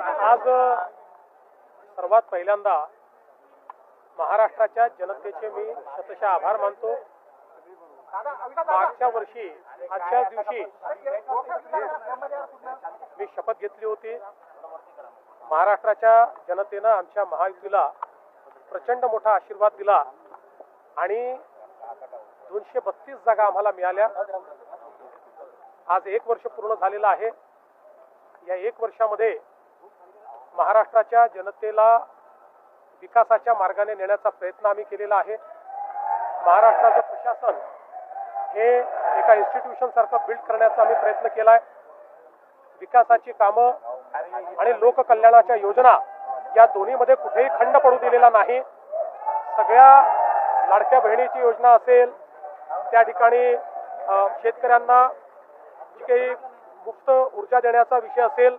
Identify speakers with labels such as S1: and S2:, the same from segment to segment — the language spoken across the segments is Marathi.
S1: आज सर्वात पहिल्यांदा महाराष्ट्राच्या जनतेचे मी शतशः आभार मानतो। मागच्या वर्षी आजच्या दिवशी मी शपथ घेतली होती। महाराष्ट्राच्या जनतेने आमच्या महायुतीला प्रचंड मोठा आशीर्वाद दिला आणि 232 जागा आम्हाला मिळाल्या। आज 1 वर्ष पूर्ण झालेलं आहे। या 1 वर्षामध्ये महाराष्ट्राच्या जनतेला विकासाच्या मार्गाने नेण्याचा प्रयत्न आम्ही केलेला आहे। महाराष्ट्राचं प्रशासन हे एका इन्स्टिट्यूशन सारखं बिल्ड करण्याचा आम्ही प्रयत्न केलाय। विकासाची कामं आणि लोककल्याणाच्या योजना या दोन्हीमध्ये कुठेही खंड पडू दिलेला नाही। सगळ्या लाडक्या बहिणीची योजना असेल, त्या ठिकाणी शेतकऱ्यांना जी काही मुक्त ऊर्जा देण्याचा विषय असेल,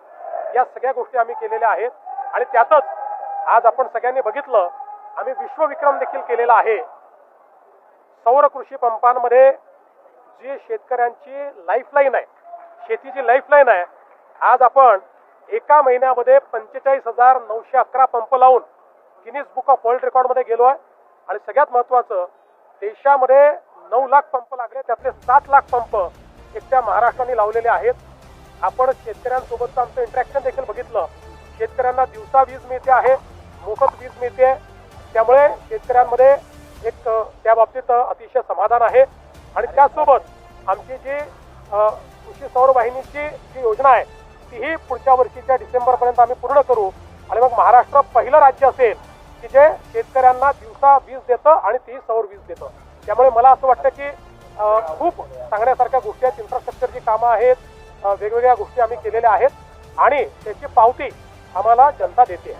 S1: या सगळ्या गोष्टी आम्ही केलेल्या आहेत। आणि त्यातच आज आपण सगळ्यांनी बघितलं, आम्ही विश्वविक्रम देखील केलेला आहे। सौर कृषी पंपांमध्ये जी शेतकऱ्यांची लाईफलाईन आहे, शेतीची लाईफलाईन आहे, आज आपण एका महिन्यामध्ये 45,911 पंप लावून गिनीज बुक ऑफ वर्ल्ड रेकॉर्डमध्ये गेलो आहे। आणि सगळ्यात महत्त्वाचं, देशामध्ये 9 लाख पंप लागले, त्यातले 7 लाख पंप एकट्या महाराष्ट्राने लावलेले आहेत। आपण शेतकऱ्यांसोबतचं आमचं इंटरॅक्शन देखील बघितलं। शेतकऱ्यांना दिवसा वीज मिळते आहे, मोफत वीज मिळते, त्यामुळे शेतकऱ्यांमध्ये एक त्या बाबतीत अतिशय समाधान आहे। आणि त्यासोबत आमची जी कृषी सौर वाहिनीची जी योजना आहे, तीही पुढच्या वर्षीच्या डिसेंबरपर्यंत आम्ही पूर्ण करू। आणि मग महाराष्ट्र पहिलं राज्य असेल की जे शेतकऱ्यांना दिवसा वीज देतं आणि तीही सौर वीज देतं। त्यामुळे मला असं वाटतं की खूप सांगण्यासारख्या गोष्टी आहेत। इन्फ्रास्ट्रक्चरची कामं आहेत, वेगवेगळ्या गोष्टी आम्ही केलेल्या आहेत आणि त्याची पावती आम्हाला जनता देते।